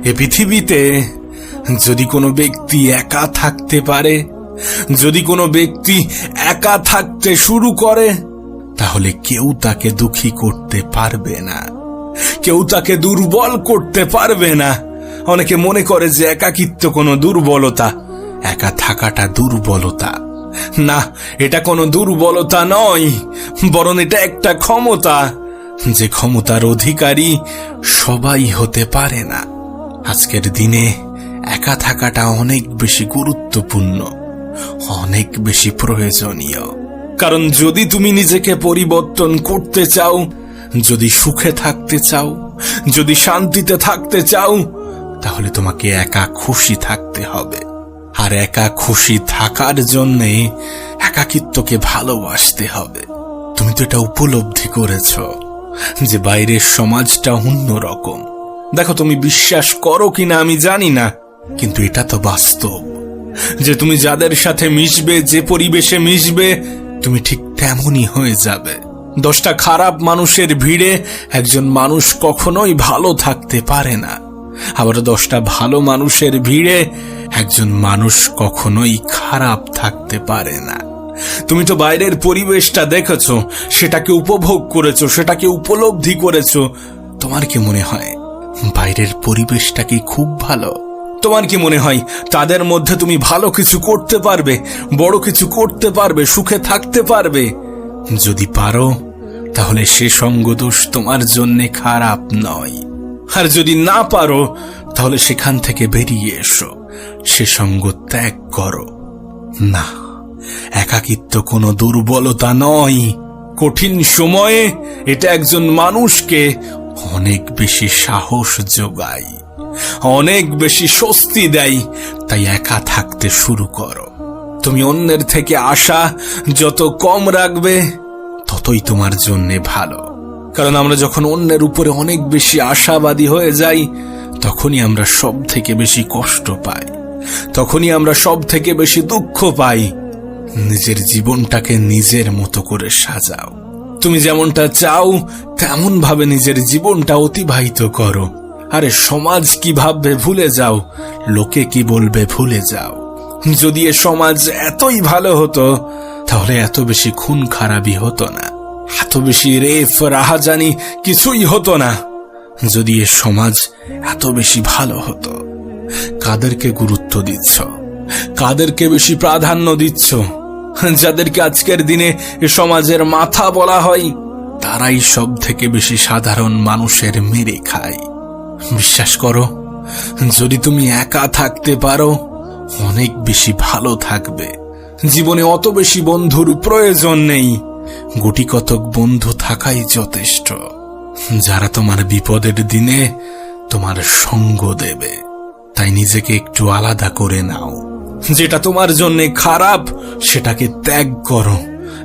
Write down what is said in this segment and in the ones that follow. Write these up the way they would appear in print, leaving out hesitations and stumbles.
এ পৃথিবীতে যদি কোনো ব্যক্তি একা থাকতে পারে, যদি কোনো ব্যক্তি একা থাকতে শুরু করে, তাহলে কেউ তাকে দুঃখী করতে পারবে না, কেউ তাকে দুর্বল করতে পারবে না। অনেকে মনে করে যে একাকিত্ব কোনো দুর্বলতা, একা থাকাটা দুর্বলতা। না, এটা কোনো দুর্বলতা নয়, বরং এটা একটা ক্ষমতা, যে ক্ষমতার অধিকারী সবাই হতে পারে না। আজকের দিনে একা থাকাটা অনেক বেশি গুরুত্বপূর্ণ, অনেক বেশি প্রয়োজনীয়। কারণ যদি তুমি নিজেকে পরিবর্তন করতে চাও, যদি সুখে থাকতে চাও, যদি শান্তিতে থাকতে চাও, তাহলে তোমাকে একা খুশি থাকতে হবে। আর একা খুশি থাকার জন্যে একাকিত্বকে ভালোবাসতে হবে। তুমি তো এটা উপলব্ধি করেছ যে বাইরের সমাজটা অন্যরকম। দেখো, তুমি বিশ্বাস করো কিনা আমি জানি না, কিন্তু এটা তো বাস্তব যে তুমি যাদের সাথে মিশবে, যে পরিবেশে মিশবে, তুমি ঠিক তেমনই হয়ে যাবে। 10টা খারাপ মানুষের ভিড়ে একজন মানুষ কখনোই ভালো থাকতে পারে না, আবার 10টা ভালো মানুষের ভিড়ে একজন মানুষ কখনোই খারাপ থাকতে পারে না। তুমি তো বাইরের পরিবেশটা দেখেছো, সেটাকে উপভোগ করেছো, সেটাকে উপলব্ধি করেছো। তোমার কি মনে হয় বাইরের পরিবেশটা কি খুব ভালো? তোমার কি মনে হয় তাদের মধ্যে তুমি ভালো কিছু করতে পারবে, বড় কিছু করতে পারবে, সুখে থাকতে পারবে? যদি পারো, তাহলে সে সঙ্গদোষ তোমার জন্য খারাপ নয়। আর যদি না পারো, তাহলে সেখান থেকে বেরিয়ে এসো, সে সঙ্গ ত্যাগ করো। না, একাকিত্ব কোনো দুর্বলতা নয়। কঠিন সময়ে এটা একজন মানুষকে অনেক বেশি সাহস যোগায়, অনেক বেশি স্বস্তি দেয়। তাই একা থাকতে শুরু করো। তুমি অন্যের থেকে আশা যত কম রাখবে, ততই তোমার জন্য ভালো। কারণ আমরা যখন অন্যের উপরে অনেক বেশি আশাবাদী হয়ে যাই, তখনই আমরা সব থেকে বেশি কষ্ট পাই, তখনই আমরা সব থেকে বেশি দুঃখ পাই। নিজের জীবনটাকে নিজের মতো করে সাজাও। তুমি যেমনটা চাও তেমন ভাবে নিজের জীবনটা অতিবাহিত করো। আরে সমাজ কি ভাববে ভুলে যাও, লোকে কি বলবে ভুলে যাও। যদি এ সমাজ এতই ভালো হতো, তাহলে এত বেশি খুন খারাপি হতো না, এত বেশি রেপ রাহাজানি কিছুই হতো না। যদি এ সমাজ এত বেশি ভালো হতো। কাদেরকে গুরুত্ব দিচ্ছ, কাদেরকে বেশি প্রাধান্য দিচ্ছ? যাদেরকে আজকের দিনে এ সমাজের মাথা বলা হয়, তারাই সব থেকে বেশি সাধারণ মানুষের মেরে খায়। বিশ্বাস করো, যদি তুমি একা থাকতে পারো, অনেক বেশি ভালো থাকবে। জীবনে অত বেশি বন্ধুর প্রয়োজন নেই, গুটি কতক বন্ধু থাকাই যথেষ্ট, যারা তোমার বিপদের দিনে তোমার সঙ্গ দেবে। তাই নিজেকে একটু আলাদা করে নাও। যেটা তোমার জন্য খারাপ সেটাকে ত্যাগ করো,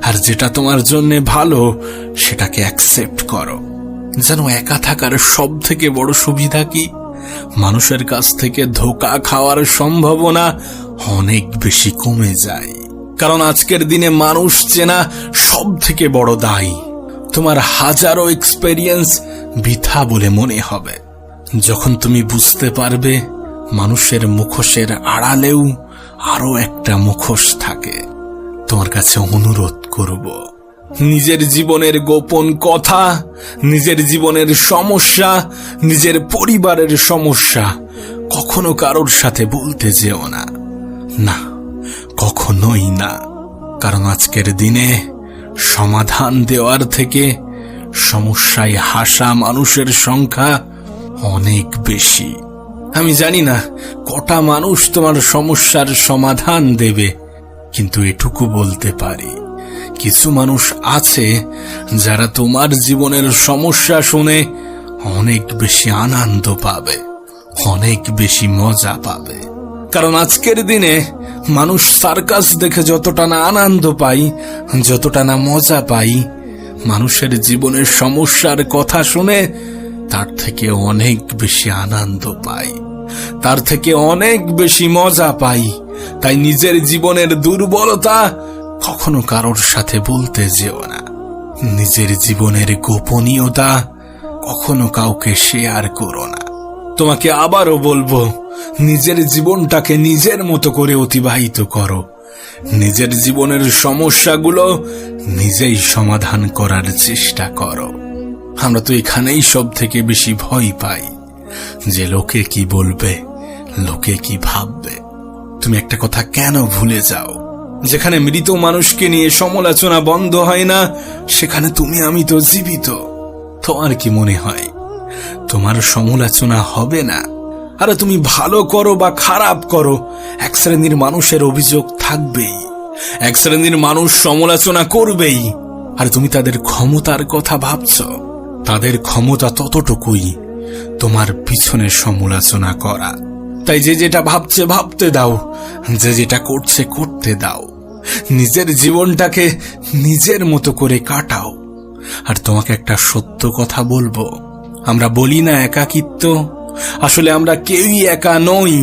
আর যেটা তোমার জন্য ভালো সেটাকে অ্যাকসেপ্ট করো। জানো, একা থাকার সব থেকে বড় সুবিধা কি? মানুষের কাছ থেকে ধোঁকা খাওয়ার সম্ভাবনা অনেক বেশি কমে যায়। কারণ আজকের দিনে মানুষ চেনা সব থেকে বড় দায়। তোমার হাজারো এক্সপেরিয়েন্স বৃথা বলে মনে হবে যখন তুমি বুঝতে পারবে মানুষের মুখোশের আড়ালেও আরো একটা মুখোশ থাকে। তোমার কাছে অনুরোধ করব, নিজের জীবনের গোপন কথা, নিজের জীবনের সমস্যা, নিজের পরিবারের সমস্যা কখনো কারোর সাথে বলতে যেও না। না, কখনোই না। কারণ আজকের দিনে সমাধান দেওয়ার থেকে সমস্যায় হাসা মানুষের সংখ্যা অনেক বেশি। আমি জানি না কটা মানুষ তোমার সমস্যার সমাধান দেবে, কিন্তু এটুকু বলতে পারি, কিছু মানুষ আছে যারা তোমার জীবনের সমস্যা শুনে অনেক বেশি আনন্দ পাবে, অনেক বেশি মজা পাবে। কারণ আজকের দিনে মানুষ সার্কাস দেখে যতটা না আনন্দ পাই, যতটা না মজা পাই, মানুষের জীবনের সমস্যার কথা শুনে তার থেকে অনেক বেশি আনন্দ পাই, তার থেকে অনেক বেশি মজা পাই। তাই নিজের জীবনের দুর্বলতা কখনো কারোর সাথে বলতে যেও না। নিজের জীবনের গোপনীয়তা কখনো কাউকে শেয়ার করো না। তোমাকে আবারও বলবো, নিজের জীবনটাকে নিজের মতো করে অতিবাহিত করো। নিজের জীবনের সমস্যাগুলো নিজেই সমাধান করার চেষ্টা করো। আমরা তো এখানেই সব থেকে বেশি ভয় পাই, যে লোকে কি বলবে, লোকে কি ভাববে। তুমি একটা কথা কেন ভুলে যাও, যেখানে মৃত মানুষকে নিয়ে সমালোচনা বন্ধ হয় না, সেখানে তুমি আমি তো জীবিত। তোমার কি মনে হয় তোমার সমালোচনা হবে না? আরে তুমি ভালো করো বা খারাপ করো, এক শ্রেণীর মানুষের অভিযোগ থাকবেই, এক শ্রেণীর মানুষ সমালোচনা করবেই। আর তুমি তাদের ক্ষমতার কথা ভাবছ, তাদের ক্ষমতা ততটুকুই, তোমার পিছনে সমালোচনা করা। তাই যে যেটা ভাবছে ভাবতে দাও, যে যেটা করছে করতে দাও। নিজের জীবনটাকে নিজের মতো করে কাটাও। আর তোমাকে একটা সত্য কথা বলবো, আমরা বলি না একাকিত্ব, আসলে আমরা কেউই একা নই।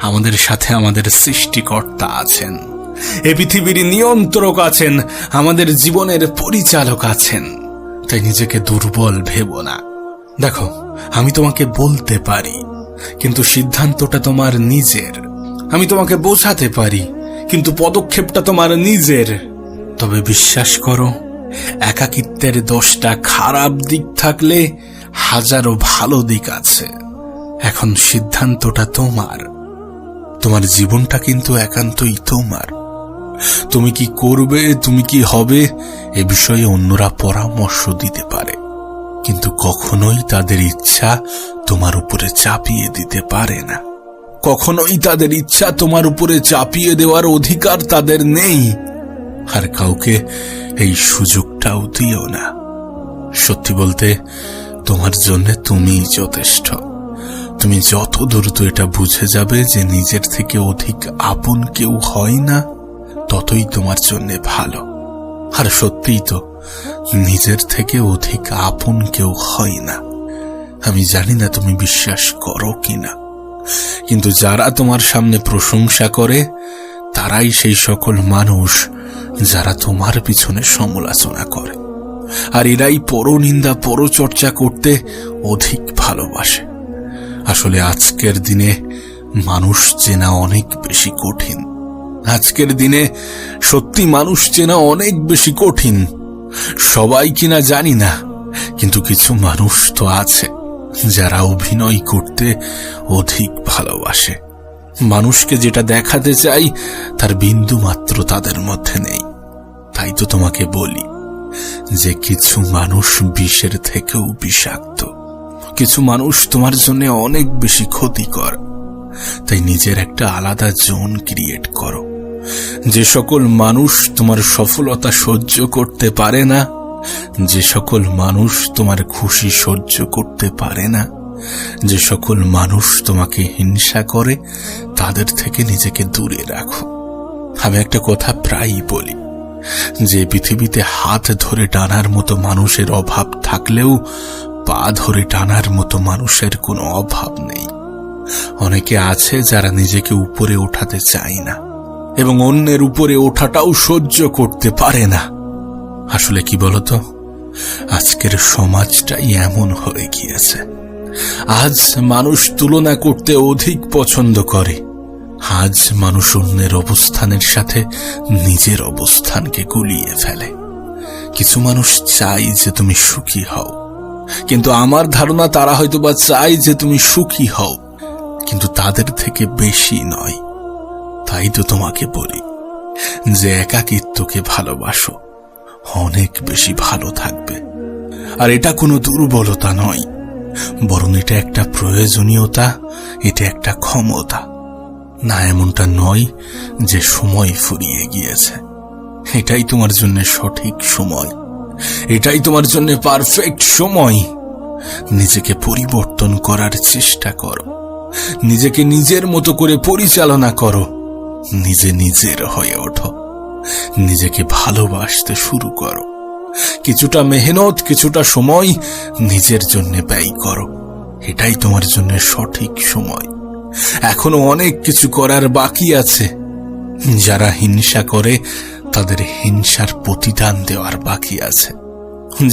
আমাদের সাথে আমাদের সৃষ্টিকর্তা আছেন, এ পৃথিবীর নিয়ন্ত্রক আছেন, আমাদের জীবনের পরিচালক আছেন। তাই নিজেকে দুর্বল ভেবো না। দেখো, আমি তোমাকে বলতে পারি, কিন্তু সিদ্ধান্তটা তোমার নিজের। আমি তোমাকে বোঝাতে পারি, কিন্তু পদক্ষেপটা তোমার নিজের। তবে বিশ্বাস করো, একাকিত্বের 10টা খারাপ দিক থাকলে হাজারো ভালো দিক আছে। এখন সিদ্ধান্তটা তোমার। তোমার জীবনটা কিন্তু একান্তই তোমার। তুমি কি করবে, তুমি কি হবে, এ বিষয়ে অন্যরা পরামর্শ দিতে পারে, কিন্তু কখনোই তাদের ইচ্ছা তোমার উপরে চাপিয়ে দিতে পারে না। কখনোই তাদের ইচ্ছা তোমার উপরে চাপিয়ে দেওয়ার অধিকার তাদের নেই। আর কাউকে এই সুযোগটাও দিও না। সত্যি বলতে, তোমার জন্য তুমিই যথেষ্ট। তুমি যত দ্রুত এটা বুঝে যাবে যে নিজের থেকে অধিক আপন কেউ হয় না, ততই তোমার জন্য ভালো। আর সত্যিই তো, নিজের থেকে অধিক আপন কেউ হয় না। আমি জানি না তুমি বিশ্বাস করো কিনা, কিন্তু যারা তোমার সামনে প্রশংসা করে, তারাই সেই সকল মানুষ যারা তোমার পিছনে সমালোচনা করে। আর এরাই পরনিন্দা পরচর্চা করতে অধিক ভালোবাসে। আসলে আজকের দিনে মানুষ চেনা অনেক বেশি কঠিন। আজকের দিনে সত্যি মানুষ চেনা অনেক বেশি কঠিন। সবাই কিনা জানি না, কিন্তু কিছু মানুষ তো আছে যারা অভিনয় করতে অধিক ভালোবাসে। মানুষকে যেটা দেখাতে চাই তার বিন্দু মাত্র তাদের মধ্যে নেই। তাই তো তোমাকে বলি যে কিছু মানুষ বিষের থেকেও বিষাক্ত। কিছু মানুষ তোমার জন্য অনেক বেশি ক্ষতিকর। তাই নিজের একটা আলাদা জোন ক্রিয়েট করো। যে সকল মানুষ তোমার সফলতা সহ্য করতে পারে না, যে সকল মানুষ তোমার খুশি সহ্য করতে পারে না, যে সকল মানুষ তোমাকে হিংসা করে, তাদের থেকে নিজেকে দূরে রাখো। আমি একটা কথা প্রায়ই বলি, যে পৃথিবীতে হাত ধরে টানার মতো মানুষের অভাব থাকলেও পা ধরে টানার মতো মানুষের কোনো অভাব নেই। অনেকে আছে যারা নিজেকে উপরে ওঠাতে চায় না এবং অন্যের উপরে ওঠাটাও সহ্য করতে পারে না। আসলে কি বলতো, আজকের সমাজটাই এমন হয়ে গিয়েছে। আজ মানুষ তুলনা করতে অধিক পছন্দ করে। আজ মানুষ অন্যের অবস্থানের সাথে নিজের অবস্থানকে গুলিয়ে ফেলে। কিছু মানুষ চাই যে তুমি সুখী হও, কিন্তু আমার ধারণা তারা হয়তোবা চায় যে তুমি সুখী হও, কিন্তু তাদের থেকে বেশি নয়। তাই তো তোমাকে বলি যে একাকিত্বকে ভালোবাসো, অনেক বেশি ভালো থাকবে। আর এটা কোনো দুর্বলতা নয়, বরং এটা একটা প্রয়োজনীয়তা, এটা একটা ক্ষমতা। না, এমনটা নয় যে সময় ফুরিয়ে গিয়েছে। এটাই তোমার জন্য সঠিক সময়, এটাই তোমার জন্য পারফেক্ট সময়। নিজেকে পরিবর্তন করার চেষ্টা করো, নিজেকে নিজের মতো করে পরিচালনা করো, নিজে নিজের হয়ে ওঠো, নিজেকে ভালোবাসতে শুরু করো। কিছুটা মেহনত, কিছুটা সময় নিজের জন্য ব্যয় করো। এটাই তোমার জন্য সঠিক সময়। এখনো অনেক কিছু করার বাকি আছে। যারা হিংসা করে তাদের হিংসার প্রতিদান দেওয়ার বাকি আছে।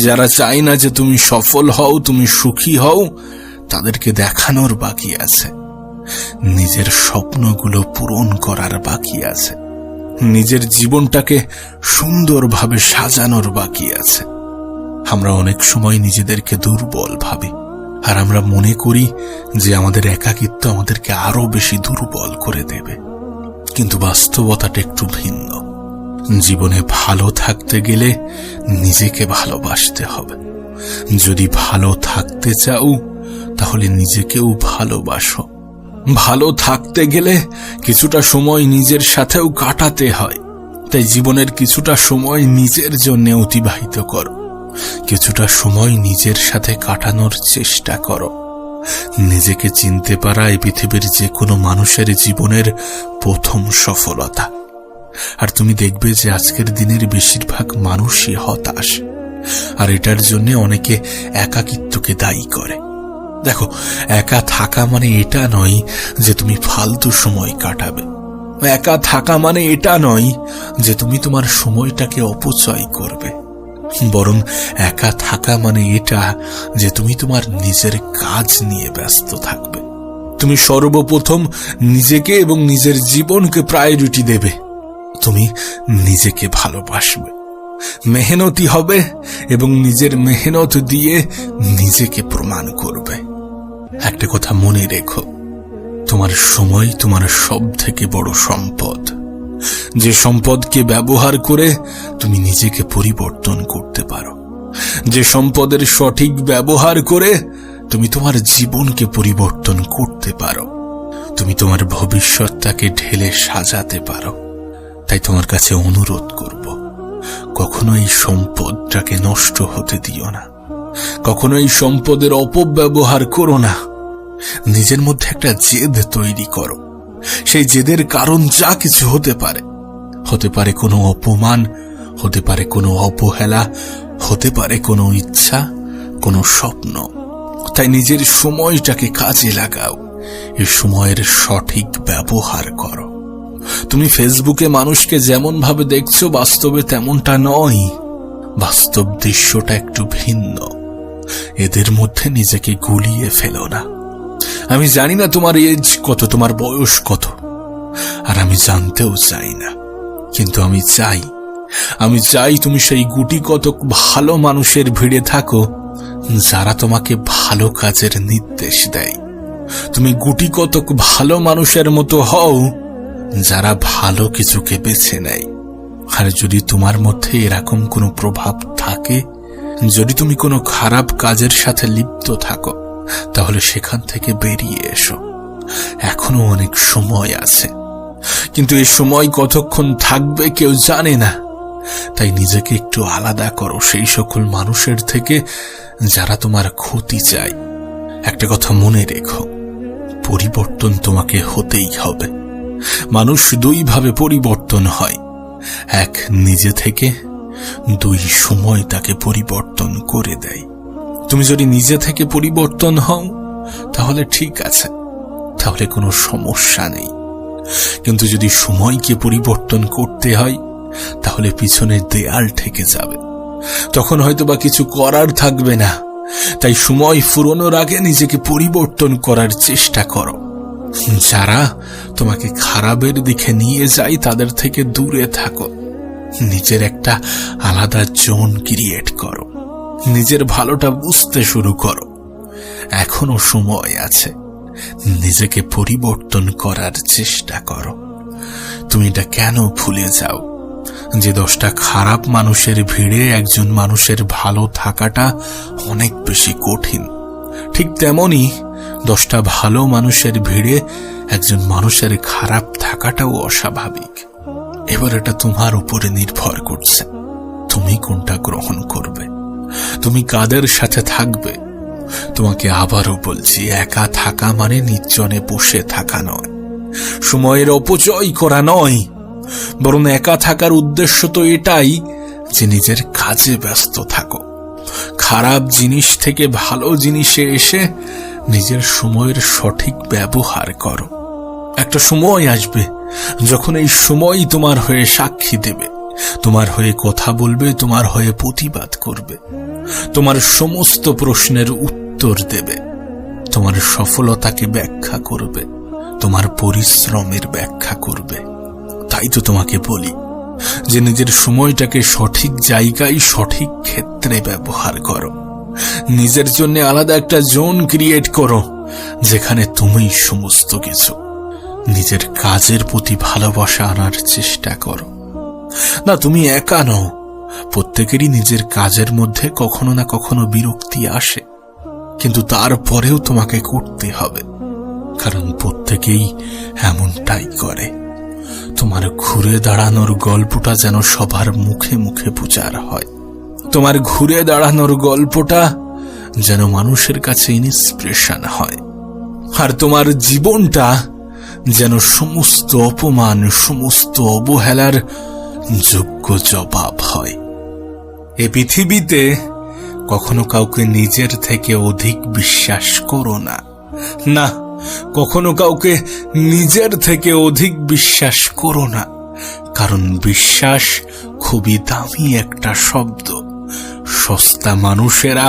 যারা চায় না যে তুমি সফল হও, তুমি সুখী হও, তাদেরকে দেখানোর বাকি আছে, নিজের স্বপ্নগুলো পূরণ করার বাকি আছে, নিজের জীবনটাকে সুন্দরভাবে সাজানোর বাকি আছে। আমরা অনেক সময় নিজেদেরকে দুর্বল ভাবি, আর আমরা মনে করি যে আমাদের একাকিত্ব আমাদেরকে আরো বেশি দুর্বল করে দেবে। কিন্তু বাস্তবতাটা একটু ভিন্ন। জীবনে ভালো থাকতে গেলে নিজেকে ভালোবাসতে হবে। যদি ভালো থাকতে চাও তাহলে নিজেকেও ভালোবাসো। ভালো থাকতে গেলে কিছুটা সময় নিজের সাথেও কাটাতে হয়। তাই জীবনের কিছুটা সময় নিজের জন্য অতিবাহিত করো, কিছুটা সময় নিজের সাথে কাটানোর চেষ্টা করো। নিজেকে চিনতে পারা এই পৃথিবীর যে কোনো মানুষের জীবনের প্রথম সফলতা। আর তুমি দেখবে যে আজকের দিনের বেশিরভাগ মানুষই হতাশ, আর এটার জন্য অনেকে একাকিত্বকে দায়ী করে। দেখো, একা থাকা মানে এটা নয় যে তুমি ফালতু সময় কাটাবে। একা থাকা মানে এটা নয় যে তুমি তোমার সময়টাকে অপচয় করবে। বরং একা থাকা মানে এটা যে তুমি তোমার নিজের কাজ নিয়ে ব্যস্ত থাকবে। তুমি সর্বপ্রথম নিজেকে এবং নিজের জীবনকে প্রায়োরিটি দেবে। তুমি নিজেকে ভালোবাসবে, মেহনতি হবে এবং নিজের মেহনত দিয়ে নিজেকে প্রমাণ করবে। একটা কথা মনে রেখো, তোমার সময় তোমার সব থেকে বড় সম্পদ। যে সম্পদকে ব্যবহার করে তুমি নিজেকে পরিবর্তন করতে পারো, যে সম্পদের সঠিক ব্যবহার করে তুমি তোমার জীবনকে পরিবর্তন করতে পারো, তুমি তোমার ভবিষ্যৎটাকে ঢেলে সাজাতে পারো। তাই তোমার কাছে অনুরোধ করব, কখনো এই সম্পদটাকে নষ্ট হতে দিও না, কখনো এই সম্পদের অপব্যবহার করো না। নিজের মধ্যে একটা জেদ তৈরি করো। সেই জেদের কারণ যা কিছু হতে পারে, হতে পারে কোনো অপমান, হতে পারে কোনো অবহেলা, হতে পারে কোনো ইচ্ছা, কোনো স্বপ্ন। তাই নিজের সময়টাকে কাজে লাগাও, এই সময়ের সঠিক ব্যবহার করো। তুমি ফেসবুকে মানুষকে যেমন ভাবে দেখছো, বাস্তবে তেমনটা নয়। বাস্তব দৃশ্যটা একটু ভিন্ন। এদের মধ্যে নিজেকে গুলিয়ে ফেলো না। আমি জানি না তোমার এজ কত, তোমার বয়স কত, আর আমি জানতেও চাই না। কিন্তু আমি চাই তুমি সেই গুটি কতক ভালো মানুষের ভিড়ে থাকো যারা তোমাকে ভালো কাজের নির্দেশ দেয়। তুমি গুটি কতক ভালো মানুষের মতো হও যারা ভালো কিছুকে বেছে নেয়। আর যদি তোমার মধ্যে এরকম কোনো প্রভাব থাকে, যদি তুমি কোনো খারাপ কাজের সাথে লিপ্ত থাকো, তাহলে সেখান থেকে বেরিয়ে এসো। এখনো অনেক সময় আছে, কিন্তু এই সময় কতক্ষণ থাকবে কেউ জানে না। তাই নিজেকে একটু আলাদা করো সেই সকল মানুষের থেকে যারা তোমার ক্ষতি চায়। একটা কথা মনে রেখো, পরিবর্তন তোমাকে হতেই হবে। মানুষ দুই ভাবে পরিবর্তন হয়, এক নিজে থেকে, দুই সময় তাকে পরিবর্তন করে দেয়। তুমি যদি নিজে থেকে পরিবর্তন হও তাহলে ঠিক আছে, তাহলে কোনো সমস্যা নেই। কিন্তু যদি সময়কে পরিবর্তন করতে হয় তাহলে পিছনের দেয়াল ঠেকে যাবে, তখন হয়তো বা কিছু করার থাকবে না। তাই সময় ফুরোনোর আগে নিজেকে পরিবর্তন করার চেষ্টা করো। যারা তোমাকে খারাপের দিকে নিয়ে যায় তাদের থেকে দূরে থাকো। নিজের একটা আলাদা জোন ক্রিয়েট করো, নিজের ভালোটা বুঝতে শুরু করো। এখনো সময় আছে, নিজেকে পরিবর্তন করার চেষ্টা করো। তুমি এটা কেন ভুলে যাও যে 10টা খারাপ মানুষের ভিড়ে একজন মানুষের ভালো থাকাটা অনেক বেশি কঠিন। ঠিক তেমনি 10টা ভালো মানুষের ভিড়ে একজন মানুষের খারাপ থাকাটাও অস্বাভাবিক। এবার এটা তোমার উপরে নির্ভর করছে, তুমি কোনটা গ্রহণ করবে, তুমি কাদের সাথে থাকবে। তোমাকে আবারও বলছি, একা থাকা মানে নির্জনে বসে থাকা নয়, সময়ের অপচয় করা নয়, বরং একা থাকার উদ্দেশ্য তো এটাই যে নিজের কাজে ব্যস্ত থাকো। খারাপ জিনিস থেকে ভালো জিনিসে এসে নিজের সময়ের সঠিক ব্যবহার করো। একটা সময় আসবে যখন এই সময় তোমার হয়ে সাক্ষী দেবে, তোমার হয়ে কথা বলবে, তোমার হয়ে প্রতিবাদ করবে, তোমার সমস্ত প্রশ্নের উত্তর দেবে। তোমার সফলতাকে ব্যাখ্যা করবে, তোমার পরিশ্রমের ব্যাখ্যা করবে। তাই তো তোমাকে বলি যে নিজের সময়টাকে সঠিক জায়গায় সঠিক ক্ষেত্রে ব্যবহার করো। নিজের জন্য আলাদা একটা জোন ক্রিয়েট করো, যেখানে তুমিই সমস্ত কিছু। নিজের কাজের প্রতি ভালোবাসা আনার চেষ্টা করো। না, তুমি একা নও। প্রত্যেকেরই নিজের কাজের মধ্যে কখনো না কখনো বিরক্তি আসে, কিন্তু তারপরেও তোমাকে করতে হবে, কারণ প্রত্যেকেই এমনটাই করে। তোমার ঘুরে দাঁড়ানোর গল্পটা যেন সবার মুখে মুখে প্রচার হয়। তোমার ঘুরে দাঁড়ানোর গল্পটা যেন মানুষের কাছে ইন্সপিরেশন হয়। আর তোমার জীবনটা যেন সমস্ত অপমান, সমস্ত অবহেলার যোগ্য জবাব হয়। এ পৃথিবীতে কখনো কাউকে নিজের থেকে অধিক বিশ্বাস করো না। না, কখনো কাউকে নিজের থেকে অধিক বিশ্বাস করো না, কারণ বিশ্বাস খুবই দামি একটা শব্দ। সস্তা মানুষেরা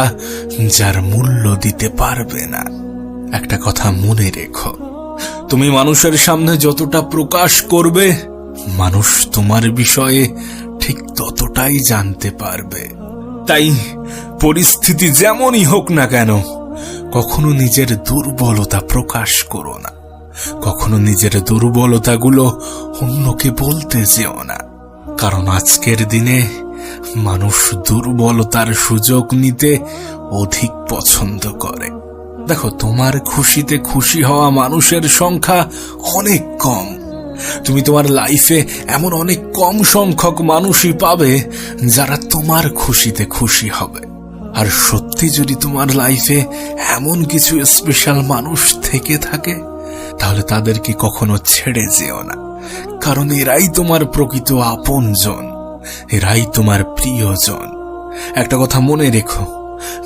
যার মূল্য দিতে পারবে না। একটা কথা মনে রেখো, তুমি মানুষের সামনে যতটা প্রকাশ করবে, মানুষ তোমার বিষয়ে ঠিক ততটাই জানতে পারবে। তাই পরিস্থিতি যেমনই হোক না কেন, কখনো নিজের দুর্বলতা প্রকাশ করো না। কখনো নিজের দুর্বলতাগুলো অন্যকে বলতে যেও না, কারণ আজকের দিনে মানুষ দুর্বলতার সুযোগ নিতে অধিক পছন্দ করে। দেখো, তোমার খুশিতে খুশি হওয়া মানুষের সংখ্যা অনেক কম। তুমি তোমার লাইফে এমন অনেক কম সংখ্যক মানুষই পাবে যারা তোমার খুশিতে খুশি হবে। আর সত্যি যদি তোমার লাইফে এমন কিছু স্পেশাল মানুষ থেকে থাকে, তাহলে তাদেরকে কখনো ছেড়ে যেও না, কারণ এরাই তোমার প্রকৃত আপনজন, এরাই তোমার প্রিয়জন। একটা কথা মনে রেখো,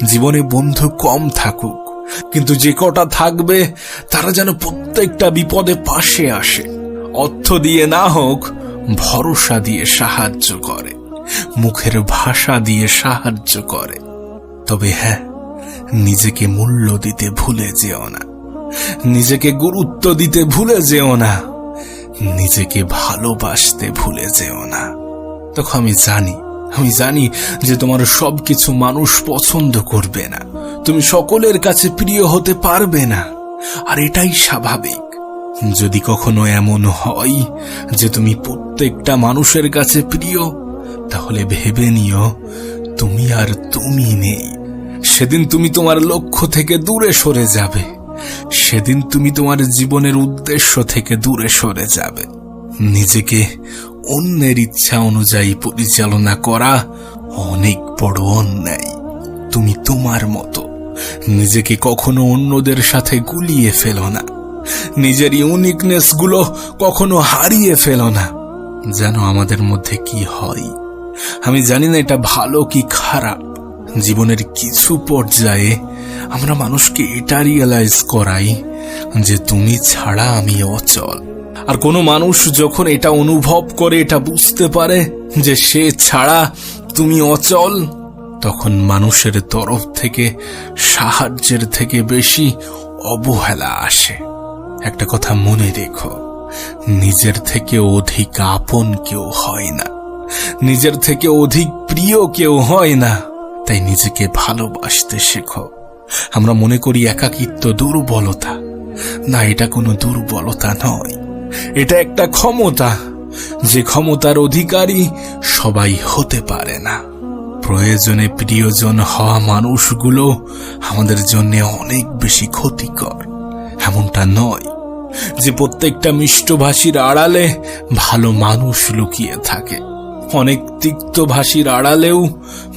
জীবনে বন্ধু কম থাকুক, কিন্তু যে কটা থাকবে তারা যেন প্রত্যেকটা বিপদে পাশে আসে। অর্থ দিয়ে না হোক, ভরসা দিয়ে সাহায্য করে, মুখের ভাষা দিয়ে সাহায্য করে। তবে হ্যাঁ, নিজেকে মূল্য দিতে ভুলে যেও না, নিজেকে গুরুত্ব দিতে ভুলে যেও না, নিজেকে ভালোবাসতে ভুলে যেও না। তখন আমি জানি যে তোমার সবকিছু মানুষ পছন্দ করবে না, তুমি সকলের কাছে প্রিয় হতে পারবে না, আর এটাই স্বাভাবিক। যদি কখনো এমন হয় যে তুমি প্রত্যেকটা মানুষের কাছে প্রিয়, তাহলে ভেবে নিও তুমি আর তুমি নেই। সেদিন তুমি তোমার লক্ষ্য থেকে দূরে সরে যাবে, সেদিন তুমি তোমার জীবনের উদ্দেশ্য থেকে দূরে সরে যাবে। নিজেকে অন্যের ইচ্ছা অনুযায়ী পরিচালনা করা অনেক বড় অন্যায়। তুমি তোমার মতো, নিজেকে কখনো অন্যদের সাথে গুলিয়ে ফেলো না, নিজের ইউনিকনেস গুলো কখনো হারিয়ে ফেলো না। যেন আমাদের মধ্যে কি হয়, আমি জানি না এটা ভালো কি খারাপ। জীবনের কিছু পর্যায়ে আমরা মানুষকে এটা রিয়েলাইজ করাই যে তুমি ছাড়া আমি অচল। আর কোনো মানুষ যখন এটা অনুভব করে, এটা বুঝতে পারে যে সে ছাড়া তুমি অচল, তখন মানুষের তরফ থেকে সাহায্যের থেকে বেশি অবহেলা আসে। একটা কথা মনে রেখো, নিজের থেকে অধিক আপন কেউ হয় না, নিজের থেকে অধিক প্রিয় কেউ হয় না। তাই নিজেকে ভালোবাসতে শেখো। আমরা মনে করি একাকিত্ব দুর্বলতা, না, এটা কোনো দুর্বলতা নয়, এটা একটা ক্ষমতা, যে ক্ষমতার অধিকারী সবাই হতে পারে না। প্রয়োজনে প্রিয়জন হওয়া মানুষগুলো আমাদের জন্য অনেক বেশি ক্ষতিকর। এমনটা নয় যে প্রত্যেকটা মিষ্টভাষীর আড়ালে ভালো মানুষ লুকিয়ে থাকে। অনেক তিক্তভাষীর আড়ালেও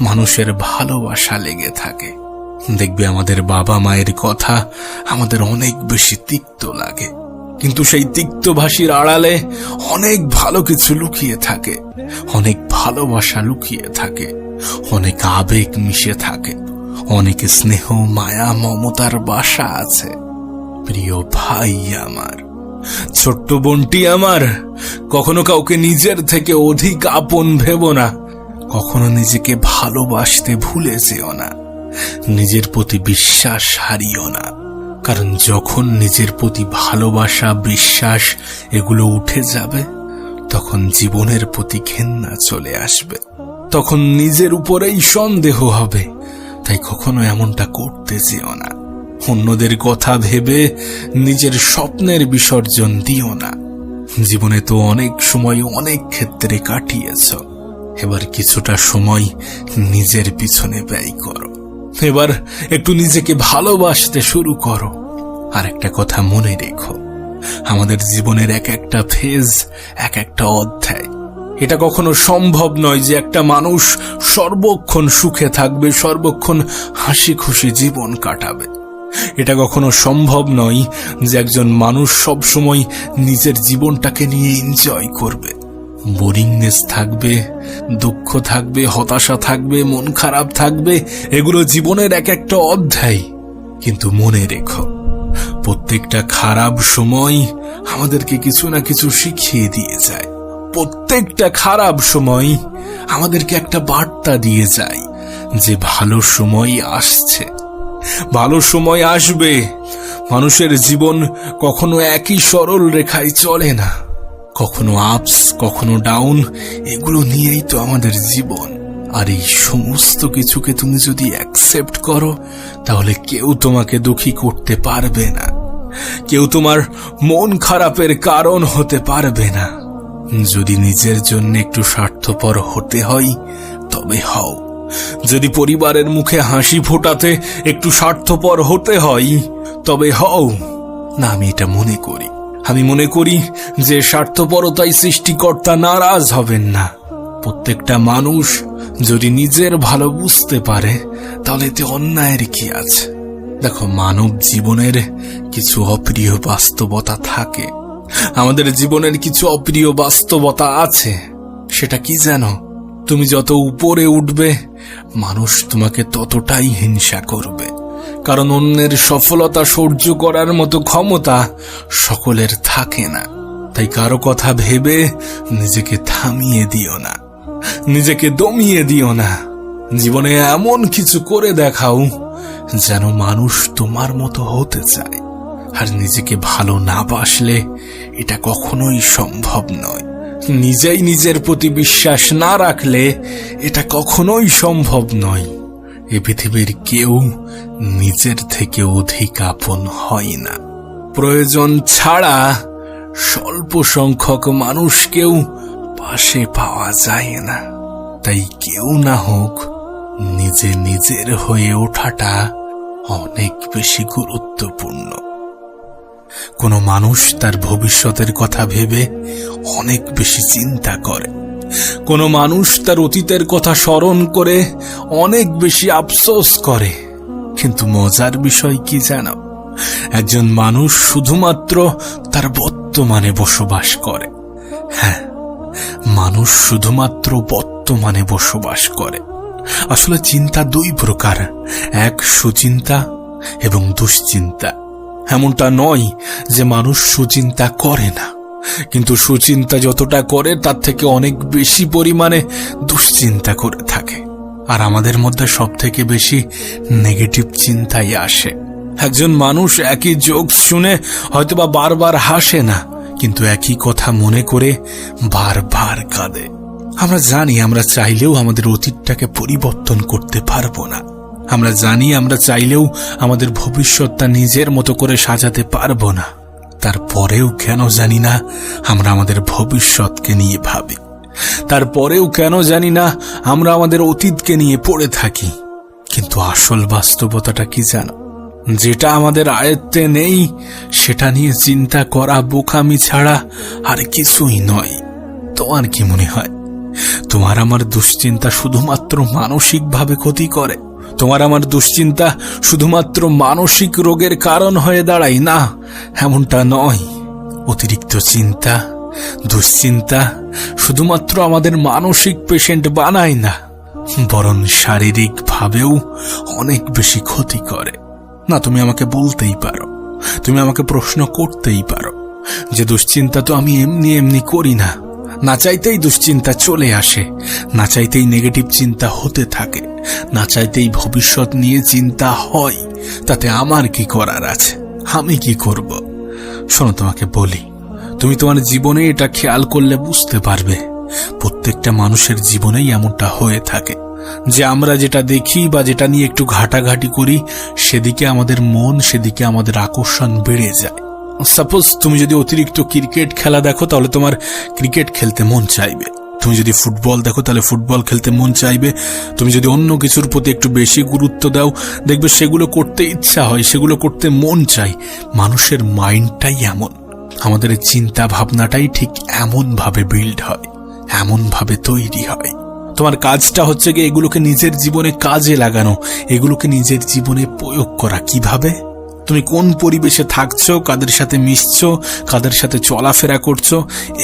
মানুষের ভালোবাসা লেগে থাকে। দেখবে আমাদের বাবা মায়ের কথা আমাদের অনেক বেশি তিক্ত লাগে, কিন্তু সেই তিক্তভাষীর আড়ালে অনেক ভালো কিছু লুকিয়ে থাকে, অনেক ভালোবাসা লুকিয়ে থাকে, অনেক আবেগ মিশে থাকে, অনেক স্নেহ, মায়া, মমতার বাসা আছে। প্রিয় ভাই আমার, ছোট্ট বোনটি আমার, কখনো কাউকে নিজের থেকে অধিক আপন ভেবো না, কখনো নিজেকে ভালোবাসতে ভুলে যেও না, নিজের প্রতি বিশ্বাস হারিও না, কারণ যখন নিজের প্রতি ভালোবাসা, বিশ্বাস এগুলো উঠে যাবে, তখন জীবনের প্রতি ঘেন্না চলে আসবে, তখন নিজের উপরেই সন্দেহ হবে। তাই কখনো এমনটা করতে যেও না। অন্যদের কথা ভেবে নিজের স্বপ্নের বিসর্জন দিও না। জীবনে তো অনেক সময় অনেক ক্ষেত্রে কাটিয়েছ, এবার কিছুটা সময় নিজের পিছনে ব্যয় করো। এবার একটু নিজেকে ভালোবাসতে শুরু করো। আর একটা কথা মনে রেখো, আমাদের জীবনের এক একটা ফেজ, এক একটা অধ্যায়। এটা কখনো সম্ভব নয় যে একটা মানুষ সর্বক্ষণ সুখে থাকবে, সর্বক্ষণ হাসি খুশি জীবন কাটাবে। এটা কখনো সম্ভব নয় যে একজন মানুষ সব সময় নিজের জীবনটাকে নিয়ে এনজয় করবে। বোরিংনেস থাকবে, দুঃখ থাকবে, হতাশা থাকবে, মন খারাপ থাকবে, এগুলো জীবনের এক একটা অধ্যায়। কিন্তু মনে রেখো, প্রত্যেকটা খারাপ সময় আমাদেরকে কিছু না কিছু শিখিয়ে দিয়ে যায়। প্রত্যেকটা খারাপ সময় আমাদেরকে একটা বার্তা দিয়ে যায় যে ভালো সময় আসছে, ভালো সময় আসবে। মানুষের জীবন কখনো একই সরল রেখায় চলে না, কখনো আপস, কখনো ডাউন, এগুলো নিয়েই তো আমাদের জীবন। আর এই সমস্ত কিছুকে তুমি যদি অ্যাকসেপ্ট করো, তাহলে কেউ তোমাকে দুঃখী করতে পারবে না, কেউ তোমার মন খারাপের কারণ হতে পারবে না। যদি নিজের জন্য একটু স্বার্থপর হতে হয়, তবে হও। যদি পরিবারের মুখে হাসি ফোটাতে একটু স্বার্থপর হতে হয়, তবে হও না। আমি মনে করি যে স্বার্থপরতাই সৃষ্টিকর্তা নারাজ হবেন না। প্রত্যেকটা মানুষ যদি নিজের ভালো বুঝতে পারে, তাহলে এতে অন্যায়ের কি আছে? দেখো, মানব জীবনের কিছু অপ্রিয় বাস্তবতা থাকে। আমাদের জীবনের কিছু অপ্রিয় বাস্তবতা আছে। সেটা কি জানো? তুমি যত উপরে উঠবে, মানুষ তোমাকে ততটাই হিংসা করবে। কারণ অন্যের সফলতা সহ্য করার মতো ক্ষমতা সকলের থাকে না। তাই কারো কথা ভেবে নিজেকে থামিয়ে দিও না, নিজেকে দমিয়ে দিও না। জীবনে এমন কিছু করে দেখাও যেন মানুষ তোমার মতো হতে চায়। আর নিজেকে ভালো না বাসলে এটা কখনোই সম্ভব নয়। নিজেই নিজের প্রতি বিশ্বাস না রাখলে এটা কখনোই সম্ভব নয়। এ পৃথিবীর কেউ নিজের থেকে অধিক আপন হয় না। প্রয়োজন ছাড়া স্বল্প সংখ্যক মানুষকেও পাশে পাওয়া যায় না। তাই কেউ না হোক, নিজে নিজের হয়ে ওঠাটা অনেক বেশি গুরুত্বপূর্ণ। কোনো মানুষ তার ভবিষ্যতের কথা ভেবে অনেক বেশি চিন্তা করে। কোনো মানুষ তার অতীতের কথা স্মরণ করে অনেক বেশি আফসোস করে। কিন্তু মজার বিষয় কি জানো? একজন মানুষ শুধুমাত্র তার বর্তমানে বসবাস করে। হ্যাঁ, মানুষ শুধুমাত্র বর্তমানে বসবাস করে। আসলে চিন্তা দুই প্রকার, এক সুচিন্তা এবং দুশ্চিন্তা। এমনটা নয় যে মানুষ সুচিন্তা করে না, কিন্তু সুচিন্তা যতটা করে তার থেকে অনেক বেশি পরিমাণে দুশ্চিন্তা করে থাকে। আর আমাদের মধ্যে সব থেকে বেশি নেগেটিভ চিন্তাই আসে। একজন মানুষ একই জোকস শুনে হয়তোবা বারবার হাসে না, কিন্তু একই কথা মনে করে বারবার কাঁদে। আমরা জানি আমরা চাইলেও আমাদের অতীতটাকে পরিবর্তন করতে পারবো না। আমরা জানি আমরা চাইলেও আমাদের ভবিষ্যৎটা নিজের মতো করে সাজাতে পারবো না। তারপরেও কেন জানি না আমরা আমাদের ভবিষ্যৎকে নিয়ে ভাবি। তারপরেও কেন জানি না আমরা আমাদের অতীতকে নিয়ে পড়ে থাকি। কিন্তু আসল বাস্তবতাটা কি জানো? যেটা আমাদের আয়ত্তে নেই সেটা নিয়ে চিন্তা করা বোকামি ছাড়া আর কিছুই নয়। তোমার কি মনে হয়, তোমার আমার দুশ্চিন্তা শুধুমাত্র মানসিকভাবে ক্ষতি করে? তোমার আমার দুশ্চিন্তা শুধুমাত্র মানসিক রোগের কারণ হয়ে দাঁড়ায়? না, এমনটা নয়। অতিরিক্ত চিন্তা, দুশ্চিন্তা শুধুমাত্র আমাদের মানসিক পেশেন্ট বানায় না, বরং শারীরিক ভাবেও অনেক বেশি ক্ষতি করে। না, তুমি আমাকে বলতেই পারো, তুমি আমাকে প্রশ্ন করতেই পারো যে দুশ্চিন্তা তো আমি এমনি এমনি করি না। না চাইতেই দুশ্চিন্তা চলে আসে, না চাইতেই নেগেটিভ চিন্তা হতে থাকে, না চাইতেই ভবিষ্যৎ নিয়ে চিন্তা হয়। তাতে আমার কি করার আছে? আমি কি করব? শোনো, তোমাকে বলি, তুমি তোমার জীবনে এটা খেয়াল করলে বুঝতে পারবে প্রত্যেকটা মানুষের জীবনেই এমনটা হয়ে থাকে যে আমরা যেটা দেখি বা যেটা নিয়ে একটু ঘাটাঘাটি করি সেদিকে আমাদের মন, সেদিকে আমাদের আকর্ষণ বেড়ে যায়। সাপোজ তুমি যদি অতিরিক্ত ক্রিকেট খেলা দেখো তাহলে তোমার ক্রিকেট খেলতে মন চাইবে। তুমি যদি ফুটবল দেখো তাহলে ফুটবল খেলতে মন চাইবে। তুমি যদি অন্য কিছুর প্রতি একটু বেশি গুরুত্ব দাও, দেখবে সেগুলো করতে ইচ্ছা হয়, সেগুলো করতে মন চাই। মানুষের মাইন্ডটাই এমন, আমাদের চিন্তা ভাবনাটাই ঠিক এমন ভাবে বিল্ড হয়, এমন ভাবে তৈরি হয়। তোমার কাজটা হচ্ছে গিয়ে এগুলোকে নিজের জীবনে কাজে লাগানো, এগুলোকে নিজের জীবনে প্রয়োগ করা। কিভাবে? তুমি কোন পরিবেশে থাকছো, কাদের সাথে মিশছো, কাদের সাথে চলাফেরা করছো,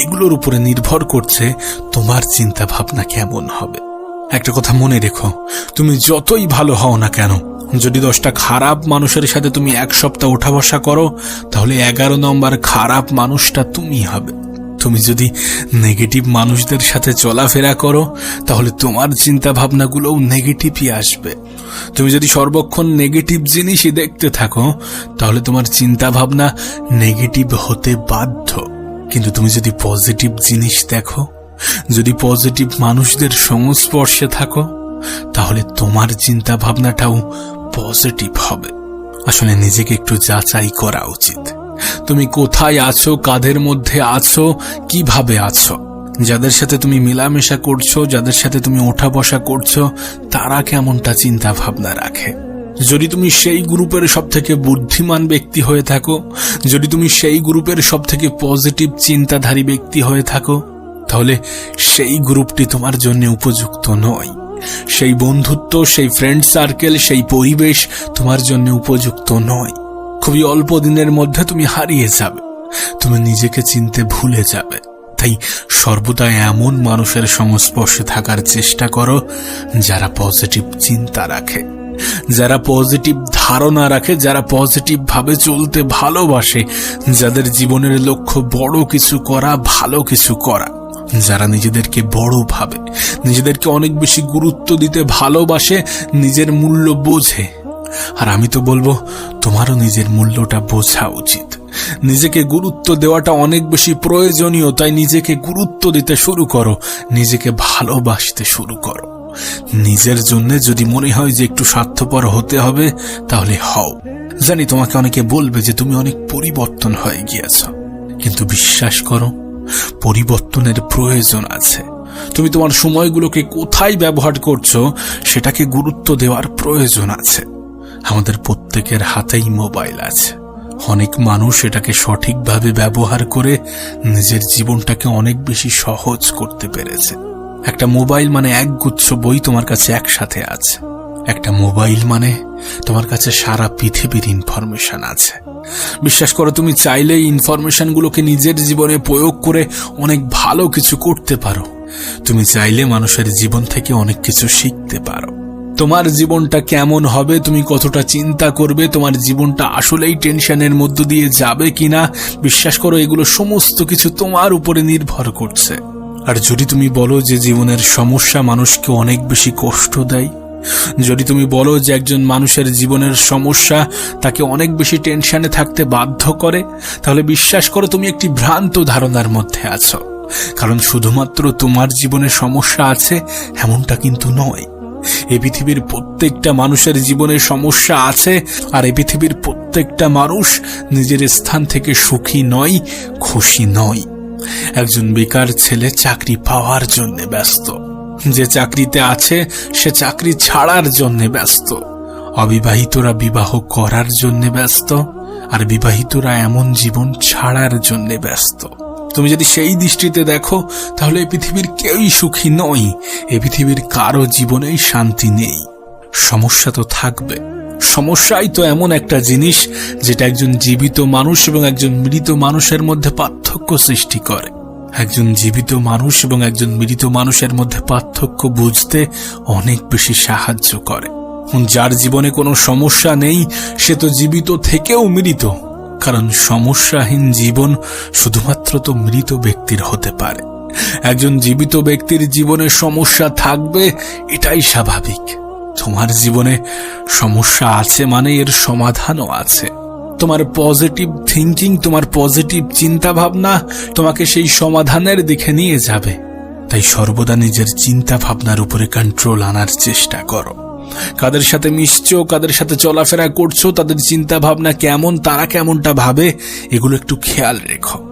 এগুলোর উপরে নির্ভর করছে তোমার চিন্তা ভাবনা কেমন হবে। একটা কথা মনে রেখো, তুমি যতই ভালো হও না কেন, যদি 10টা খারাপ মানুষের সাথে তুমি এক সপ্তাহ ওঠা বসা করো তাহলে 11 নম্বর খারাপ মানুষটা তুমি হবে। তুমি যদি নেগেটিভ মানুষদের সাথে চলাফেরা করো তাহলে তোমার চিন্তা ভাবনাগুলোও নেগেটিভই আসবে। তুমি যদি সর্বক্ষণ নেগেটিভ জিনিসই দেখতে থাকো তাহলে তোমার চিন্তা ভাবনা নেগেটিভ হতে বাধ্য। কিন্তু তুমি যদি পজিটিভ জিনিস দেখো, যদি পজিটিভ মানুষদের সংস্পর্শে থাকো, তাহলে তোমার চিন্তা ভাবনাটাও পজিটিভ হবে। আসলে নিজেকে একটু যাচাই করা উচিত, তুমি কোথায় আছো, কাদের মধ্যে আছো, কিভাবে আছো। যাদের সাথে তুমি মেলামেশা করছো, যাদের সাথে তুমি ওঠা বসা করছো, তারা কেমনটা চিন্তা ভাবনা রাখে। যদি তুমি সেই গ্রুপের সব থেকে বুদ্ধিমান ব্যক্তি হয়ে থাকো, যদি তুমি সেই গ্রুপের সব থেকে পজিটিভ চিন্তাধারী ব্যক্তি হয়ে থাকো, তাহলে সেই গ্রুপটি তোমার জন্য উপযুক্ত নয়। সেই বন্ধুত্ব, সেই ফ্রেন্ড সার্কেল, সেই পরিবেশ তোমার জন্য উপযুক্ত নয়। খুবই অল্প দিনের মধ্যে তুমি হারিয়ে যাবে, তুমি নিজেকে চিনতে ভুলে যাবে। তাই সর্বদা এমন মানুষের সংস্পর্শে থাকার চেষ্টা করো যারা পজিটিভ চিন্তা রাখে, যারা পজিটিভ ধারণা রাখে, যারা পজিটিভ ভাবে চলতে ভালোবাসে, যাদের জীবনের লক্ষ্য বড় কিছু করা, ভালো কিছু করা, যারা নিজেদেরকে বড় ভাবে, নিজেদেরকে অনেক বেশি গুরুত্ব দিতে ভালোবাসে, নিজের মূল্য বোঝে। আর আমি তো বলবো তোমারও নিজের মূল্যটা বোঝা উচিত। নিজেকে গুরুত্ব দেওয়াটা অনেক বেশি প্রয়োজনীয়, তাই নিজেকে গুরুত্ব দিতে শুরু করো, নিজেকে ভালোবাসতে শুরু করো। নিজের জন্য যদি মনে হয় যে একটু স্বার্থপর হতে হবে তাহলে হও। জানি তোমাকে অনেকে বলবে যে তুমি অনেক পরিবর্তন হয়ে গিয়েছ, কিন্তু বিশ্বাস করো পরিবর্তনের প্রয়োজন আছে। তুমি তোমার সময়গুলোকে কোথায় ব্যবহার করছো সেটাকে গুরুত্ব দেওয়ার প্রয়োজন আছে। আমাদের প্রত্যেকের হাতেই মোবাইল আছে, অনেক মানুষ এটাকে সঠিকভাবে ব্যবহার করে নিজের জীবনটাকে অনেক বেশি সহজ করতে পেরেছে। একটা মোবাইল মানে একগুচ্ছ বই তোমার কাছে একসাথে আছে। একটা মোবাইল মানে তোমার কাছে সারা পৃথিবীর ইনফরমেশন আছে। বিশ্বাস করো, তুমি চাইলে ইনফরমেশনগুলোকে নিজের জীবনে প্রয়োগ করে অনেক ভালো কিছু করতে পারো। তুমি চাইলে মানুষের জীবন থেকে অনেক কিছু শিখতে পারো। তোমার জীবনটা কেমন হবে, তুমি কতটা চিন্তা করবে, তোমার জীবনটা আসলেই টেনশনের মধ্য দিয়ে যাবে কিনা, বিশ্বাস করো এগুলো সমস্ত কিছু তোমার উপরে নির্ভর করছে। আর যদি তুমি বলো যে জীবনের সমস্যা মানুষকে অনেক বেশি কষ্ট দেয়, যদি তুমি বলো যে একজন মানুষের জীবনের সমস্যা তাকে অনেক বেশি টেনশনে থাকতে বাধ্য করে, তাহলে বিশ্বাস করো তুমি একটি ভ্রান্ত ধারণার মধ্যে আছো। কারণ শুধুমাত্র তোমার জীবনে সমস্যা আছে এমনটা কিন্তু নয়। এই পৃথিবীর প্রত্যেকটা মানুষের জীবনে সমস্যা আছে, আর এই পৃথিবীর প্রত্যেকটা মানুষ নিজের স্থান থেকে সুখী নয়, খুশি নয়। একজন বেকার ছেলে চাকরি পাওয়ার জন্য ব্যস্ত, যে চাকরিতে আছে সে চাকরি ছাড়ার জন্য ব্যস্ত। অবিবাহিতরা বিবাহ করার জন্য ব্যস্ত, আর বিবাহিতরা এমন জীবন ছাড়ার জন্য ব্যস্ত। তুমি যদি সেই দৃষ্টিতে দেখো তাহলে এই পৃথিবীর কেউই সুখী নয়, এই পৃথিবীর কারো জীবনেই শান্তি নেই। সমস্যা তো থাকবে। সমস্যাই তো এমন একটা জিনিস যেটা একজন জীবিত মানুষ এবং একজন মৃত মানুষের মধ্যে পার্থক্য সৃষ্টি করে। একজন জীবিত মানুষ এবং একজন মৃত মানুষের মধ্যে পার্থক্য বুঝতে অনেক বেশি সাহায্য করে। যার জীবনে কোনো সমস্যা নেই সে তো জীবিত থেকেও মৃত, কারণ সমস্যাহীন জীবন শুধুমাত্র তো মৃত ব্যক্তির হতে পারে। একজন জীবিত ব্যক্তির জীবনে সমস্যা থাকবে, এটাই স্বাভাবিক। তোমার জীবনে সমস্যা আছে মানে এর সমাধানও আছে। তোমার পজিটিভ থিঙ্কিং, তোমার পজিটিভ চিন্তা ভাবনা তোমাকে সেই সমাধানের দিকে নিয়ে যাবে। তাই সর্বদা নিজের চিন্তা ভাবনার উপরে কন্ট্রোল আনার চেষ্টা করো। কাদের সাথে মিশছো, কাদের সাথে চলাফেরা করছো, তাদের চিন্তা ভাবনা কেমন, তারা কেমনটা ভাবে, এগুলো একটু খেয়াল রেখো।